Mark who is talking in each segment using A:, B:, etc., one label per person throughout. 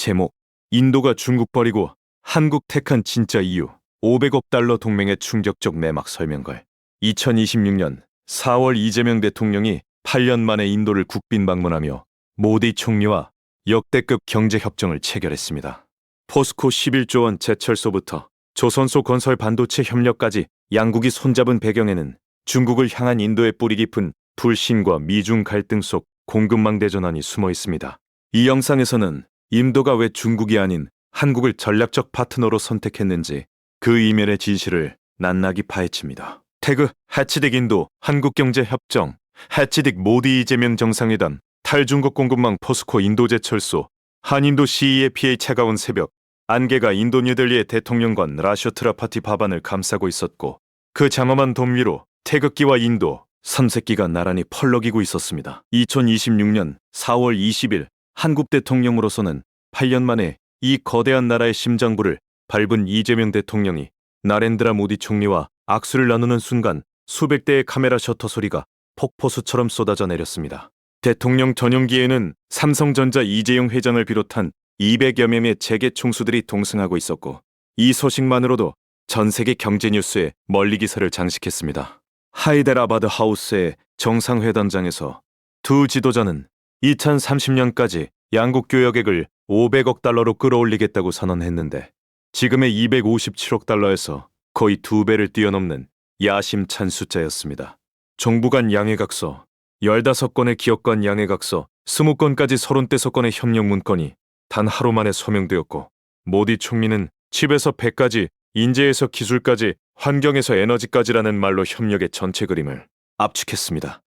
A: 제목, 인도가 중국 버리고 한국 택한 진짜 이유, 500억 달러 동맹의 충격적 매막 설명걸. 2026년 4월 이재명 대통령이 8년 만에 인도를 국빈 방문하며 모디 총리와 역대급 경제협정을 체결했습니다. 포스코 11조 원 제철소부터 조선소 건설 반도체 협력까지 양국이 손잡은 배경에는 중국을 향한 인도의 뿌리 깊은 불신과 미중 갈등 속 공급망 대전환이 숨어 있습니다. 이 영상에서는 인도가 왜 중국이 아닌 한국을 전략적 파트너로 선택했는지 그 이면의 진실을 낱낱이 파헤칩니다. 태그 해치딕 인도 한국경제협정, 해치딕 모디 이재명 정상회담, 탈중국 공급망 포스코 인도제철소, 한인도 CE의 피해 차가운 새벽, 안개가 인도 뉴델리의 대통령관 라쇼트라파티 바반을 감싸고 있었고 그 장엄한 돔 위로 태극기와 인도, 삼색기가 나란히 펄럭이고 있었습니다. 2026년 4월 20일 한국 대통령으로서는 8년 만에 이 거대한 나라의 심장부를 밟은 이재명 대통령이 나렌드라 모디 총리와 악수를 나누는 순간 수백 대의 카메라 셔터 소리가 폭포수처럼 쏟아져 내렸습니다. 대통령 전용기에는 삼성전자 이재용 회장을 비롯한 200여 명의 재계 총수들이 동승하고 있었고 이 소식만으로도 전 세계 경제 뉴스에 멀리 기사를 장식했습니다. 하이데라바드 하우스의 정상회담장에서 두 지도자는 2030년까지 양국 교역액을 500억 달러로 끌어올리겠다고 선언했는데 지금의 257억 달러에서 거의 2배를 뛰어넘는 야심찬 숫자였습니다. 정부 간 양해각서, 15건의 기업 간 양해각서, 20건까지 35건의 협력 문건이 단 하루 만에 서명되었고 모디 총리는 칩에서 100까지, 인재에서 기술까지, 환경에서 에너지까지라는 말로 협력의 전체 그림을 압축했습니다.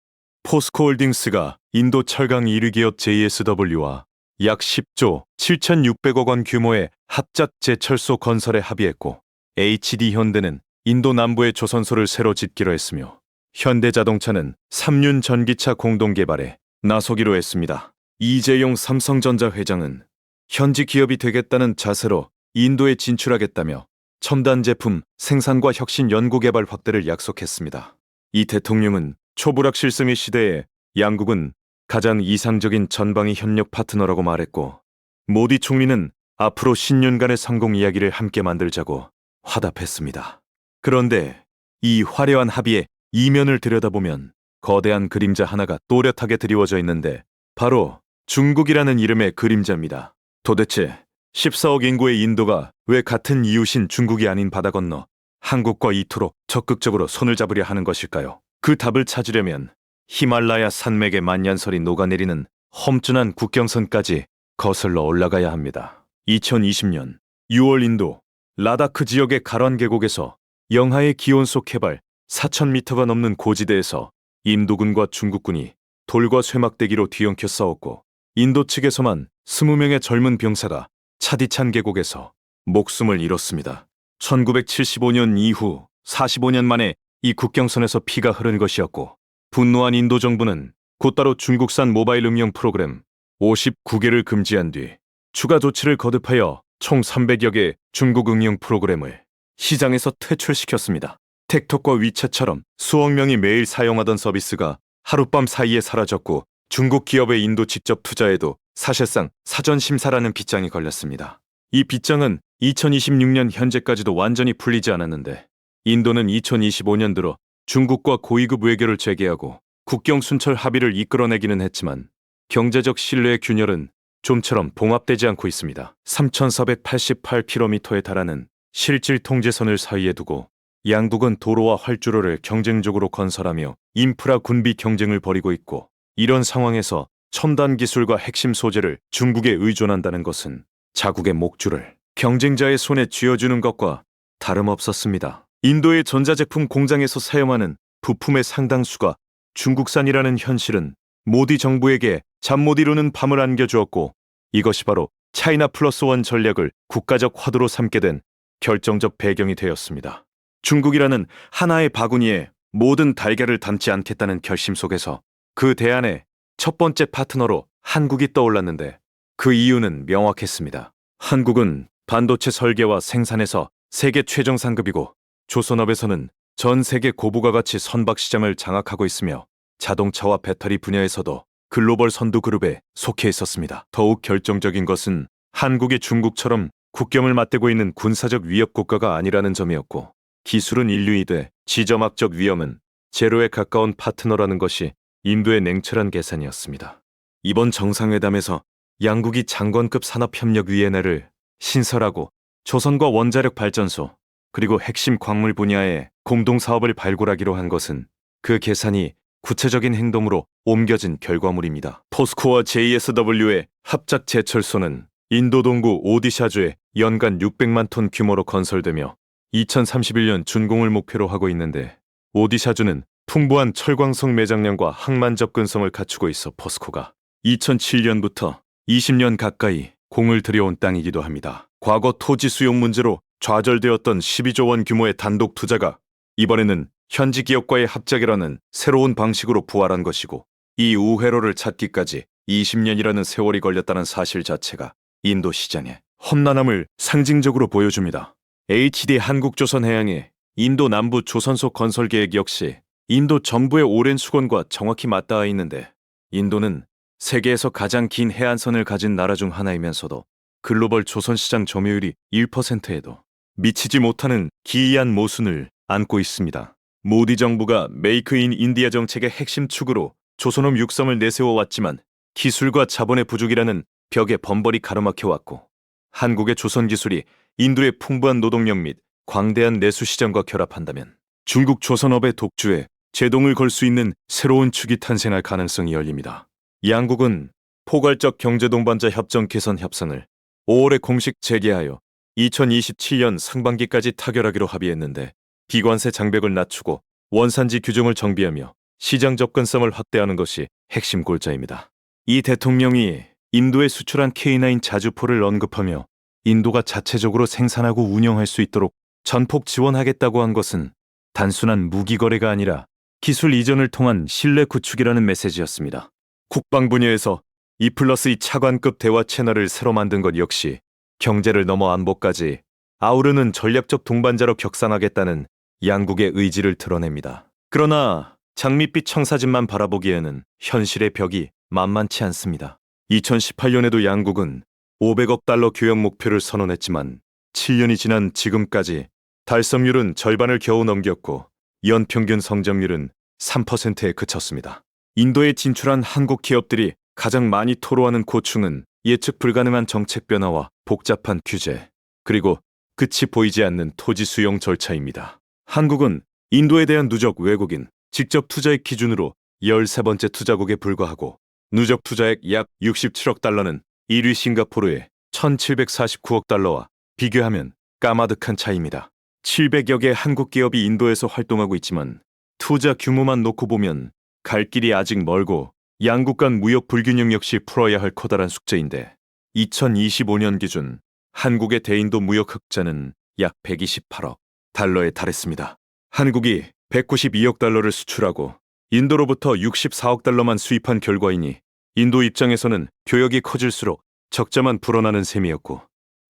A: 포스코홀딩스가 인도 철강 1위 기업 JSW와 약 10조 7,600억 원 규모의 합작 제철소 건설에 합의했고 HD현대는 인도 남부의 조선소를 새로 짓기로 했으며 현대자동차는 3륜 전기차 공동 개발에 나서기로 했습니다. 이재용 삼성전자 회장은 현지 기업이 되겠다는 자세로 인도에 진출하겠다며 첨단 제품 생산과 혁신 연구개발 확대를 약속했습니다. 이 대통령은 초불확실성의 시대에 양국은 가장 이상적인 전방위 협력 파트너라고 말했고 모디 총리는 앞으로 10년간의 성공 이야기를 함께 만들자고 화답했습니다. 그런데 이 화려한 합의의 이면을 들여다보면 거대한 그림자 하나가 또렷하게 드리워져 있는데 바로 중국이라는 이름의 그림자입니다. 도대체 14억 인구의 인도가 왜 같은 이웃인 중국이 아닌 바다 건너 한국과 이토록 적극적으로 손을 잡으려 하는 것일까요? 그 답을 찾으려면 히말라야 산맥의 만년설이 녹아내리는 험준한 국경선까지 거슬러 올라가야 합니다. 2020년 6월 인도 라다크 지역의 가란 계곡에서 영하의 기온 속 해발 4,000m가 넘는 고지대에서 인도군과 중국군이 돌과 쇠막대기로 뒤엉켜 싸웠고 인도 측에서만 20명의 젊은 병사가 차디찬 계곡에서 목숨을 잃었습니다. 1975년 이후 45년 만에 이 국경선에서 피가 흐른 것이었고 분노한 인도 정부는 곧바로 중국산 모바일 음영 프로그램 59개를 금지한 뒤 추가 조치를 거듭하여 총 300여 개 중국 응용 프로그램을 시장에서 퇴출시켰습니다. 틱톡과 위챗처럼 수억 명이 매일 사용하던 서비스가 하룻밤 사이에 사라졌고 중국 기업의 인도 직접 투자에도 사실상 사전 심사라는 빗장이 걸렸습니다. 이 빗장은 2026년 현재까지도 완전히 풀리지 않았는데 인도는 2025년 들어 중국과 고위급 외교를 재개하고 국경 순찰 합의를 이끌어내기는 했지만 경제적 신뢰의 균열은 좀처럼 봉합되지 않고 있습니다. 3,488km에 달하는 실질 통제선을 사이에 두고 양국은 도로와 활주로를 경쟁적으로 건설하며 인프라 군비 경쟁을 벌이고 있고 이런 상황에서 첨단 기술과 핵심 소재를 중국에 의존한다는 것은 자국의 목줄을 경쟁자의 손에 쥐어주는 것과 다름없었습니다. 인도의 전자제품 공장에서 사용하는 부품의 상당수가 중국산이라는 현실은 모디 정부에게 잠 못 이루는 밤을 안겨주었고 이것이 바로 차이나 플러스 원 전략을 국가적 화두로 삼게 된 결정적 배경이 되었습니다. 중국이라는 하나의 바구니에 모든 달걀을 담지 않겠다는 결심 속에서 그 대안에 첫 번째 파트너로 한국이 떠올랐는데 그 이유는 명확했습니다. 한국은 반도체 설계와 생산에서 세계 최정 상급이고 조선업에서는 전 세계 고부가 가치 선박 시장을 장악하고 있으며 자동차와 배터리 분야에서도 글로벌 선두 그룹에 속해 있었습니다. 더욱 결정적인 것은 한국이 중국처럼 국경을 맞대고 있는 군사적 위협 국가가 아니라는 점이었고, 기술은 인류이되 지점학적 위험은 제로에 가까운 파트너라는 것이 인도의 냉철한 계산이었습니다. 이번 정상회담에서 양국이 장관급 산업협력위원회를 신설하고 조선과 원자력 발전소 그리고 핵심 광물 분야에 공동사업을 발굴하기로 한 것은 그 계산이 구체적인 행동으로 옮겨진 결과물입니다. 포스코와 JSW의 합작 제철소는 인도 동부 오디샤주에 연간 600만 톤 규모로 건설되며 2031년 준공을 목표로 하고 있는데, 오디샤주는 풍부한 철광석 매장량과 항만 접근성을 갖추고 있어 포스코가 2007년부터 20년 가까이 공을 들여온 땅이기도 합니다. 과거 토지 수용 문제로 좌절되었던 12조 원 규모의 단독 투자가 이번에는 현지 기업과의 합작이라는 새로운 방식으로 부활한 것이고, 이 우회로를 찾기까지 20년이라는 세월이 걸렸다는 사실 자체가 인도 시장의 험난함을 상징적으로 보여줍니다. HD 한국조선해양의 인도 남부 조선소 건설 계획 역시 인도 정부의 오랜 수건과 정확히 맞닿아 있는데, 인도는 세계에서 가장 긴 해안선을 가진 나라 중 하나이면서도 글로벌 조선시장 점유율이 1%에도 미치지 못하는 기이한 모순을 안고 있습니다. 모디 정부가 메이크 인 인디아 정책의 핵심 축으로 조선업 육성을 내세워왔지만 기술과 자본의 부족이라는 벽에 번벌이 가로막혀왔고, 한국의 조선 기술이 인도의 풍부한 노동력 및 광대한 내수 시장과 결합한다면 중국 조선업의 독주에 제동을 걸 수 있는 새로운 축이 탄생할 가능성이 열립니다. 양국은 포괄적 경제동반자 협정 개선 협상을 5월에 공식 재개하여 2027년 상반기까지 타결하기로 합의했는데, 비관세 장벽을 낮추고 원산지 규정을 정비하며 시장 접근성을 확대하는 것이 핵심 골자입니다. 이 대통령이 인도에 수출한 K9 자주포를 언급하며 인도가 자체적으로 생산하고 운영할 수 있도록 전폭 지원하겠다고 한 것은 단순한 무기 거래가 아니라 기술 이전을 통한 신뢰 구축이라는 메시지였습니다. 국방 분야에서 2+2 차관급 대화 채널을 새로 만든 것 역시 경제를 넘어 안보까지 아우르는 전략적 동반자로 격상하겠다는 양국의 의지를 드러냅니다. 그러나 장밋빛 청사진만 바라보기에는 현실의 벽이 만만치 않습니다. 2018년에도 양국은 500억 달러 교역 목표를 선언했지만 7년이 지난 지금까지 달성률은 절반을 겨우 넘겼고 연평균 성장률은 3%에 그쳤습니다. 인도에 진출한 한국 기업들이 가장 많이 토로하는 고충은 예측 불가능한 정책 변화와 복잡한 규제, 그리고 끝이 보이지 않는 토지 수용 절차입니다. 한국은 인도에 대한 누적 외국인 직접 투자액 기준으로 13번째 투자국에 불과하고, 누적 투자액 약 67억 달러는 1위 싱가포르의 1749억 달러와 비교하면 까마득한 차이입니다. 700여 개 한국 기업이 인도에서 활동하고 있지만 투자 규모만 놓고 보면 갈 길이 아직 멀고, 양국 간 무역 불균형 역시 풀어야 할 커다란 숙제인데, 2025년 기준 한국의 대인도 무역 흑자는 약 128억 달러에 달했습니다. 한국이 192억 달러를 수출하고 인도로부터 64억 달러만 수입한 결과이니 인도 입장에서는 교역이 커질수록 적자만 불어나는 셈이었고,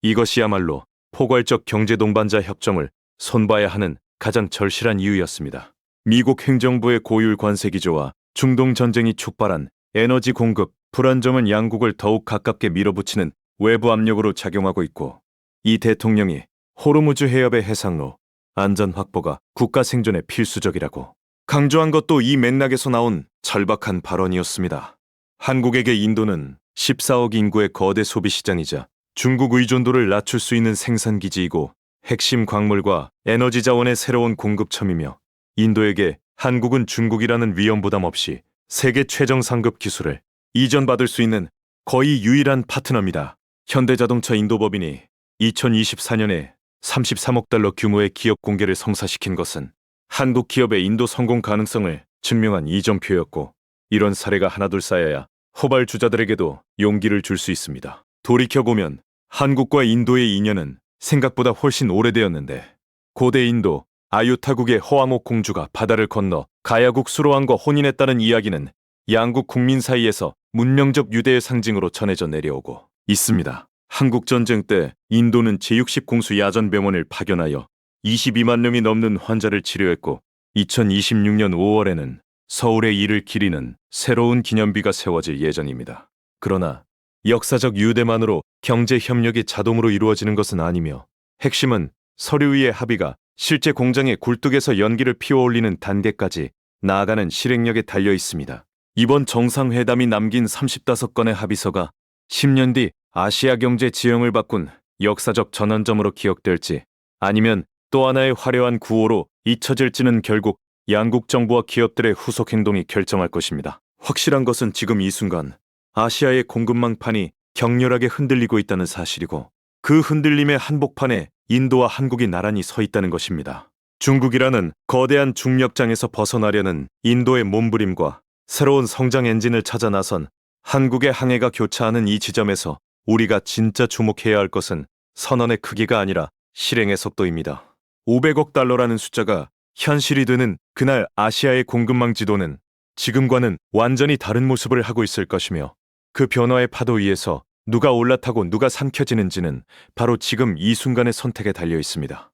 A: 이것이야말로 포괄적 경제 동반자 협정을 손봐야 하는 가장 절실한 이유였습니다. 미국 행정부의 고율 관세 기조와 중동 전쟁이 촉발한 에너지 공급 불안정은 양국을 더욱 가깝게 밀어붙이는 외부 압력으로 작용하고 있고, 이 대통령이 호르무즈 해협의 해상로 안전 확보가 국가 생존에 필수적이라고 강조한 것도 이 맥락에서 나온 절박한 발언이었습니다. 한국에게 인도는 14억 인구의 거대 소비 시장이자 중국 의존도를 낮출 수 있는 생산기지이고 핵심 광물과 에너지 자원의 새로운 공급처이며, 인도에게 한국은 중국이라는 위험 부담 없이 세계 최정 상급 기술을 이전받을 수 있는 거의 유일한 파트너입니다. 현대자동차 인도법인이 2024년에 33억 달러 규모의 기업 공개를 성사시킨 것은 한국 기업의 인도 성공 가능성을 증명한 이정표였고, 이런 사례가 하나둘 쌓여야 호발주자들에게도 용기를 줄 수 있습니다. 돌이켜보면 한국과 인도의 인연은 생각보다 훨씬 오래되었는데, 고대 인도 아유타국의 허왕옥 공주가 바다를 건너 가야국 수로왕과 혼인했다는 이야기는 양국 국민 사이에서 문명적 유대의 상징으로 전해져 내려오고 있습니다. 한국전쟁 때 인도는 제60 공수 야전병원을 파견하여 22만 명이 넘는 환자를 치료했고, 2026년 5월에는 서울의 이를 기리는 새로운 기념비가 세워질 예정입니다. 그러나 역사적 유대만으로 경제 협력이 자동으로 이루어지는 것은 아니며 핵심은 서류 위의 합의가 실제 공장의 굴뚝에서 연기를 피워올리는 단계까지 나아가는 실행력에 달려 있습니다. 이번 정상회담이 남긴 35건의 합의서가 10년 뒤 아시아 경제 지형을 바꾼 역사적 전환점으로 기억될지 아니면 또 하나의 화려한 구호로 잊혀질지는 결국 양국 정부와 기업들의 후속 행동이 결정할 것입니다. 확실한 것은 지금 이 순간 아시아의 공급망판이 격렬하게 흔들리고 있다는 사실이고 그 흔들림의 한복판에 인도와 한국이 나란히 서 있다는 것입니다. 중국이라는 거대한 중력장에서 벗어나려는 인도의 몸부림과 새로운 성장 엔진을 찾아 나선 한국의 항해가 교차하는 이 지점에서 우리가 진짜 주목해야 할 것은 선언의 크기가 아니라 실행의 속도입니다. 500억 달러라는 숫자가 현실이 되는 그날 아시아의 공급망 지도는 지금과는 완전히 다른 모습을 하고 있을 것이며 그 변화의 파도 위에서 누가 올라타고 누가 삼켜지는지는 바로 지금 이 순간의 선택에 달려 있습니다.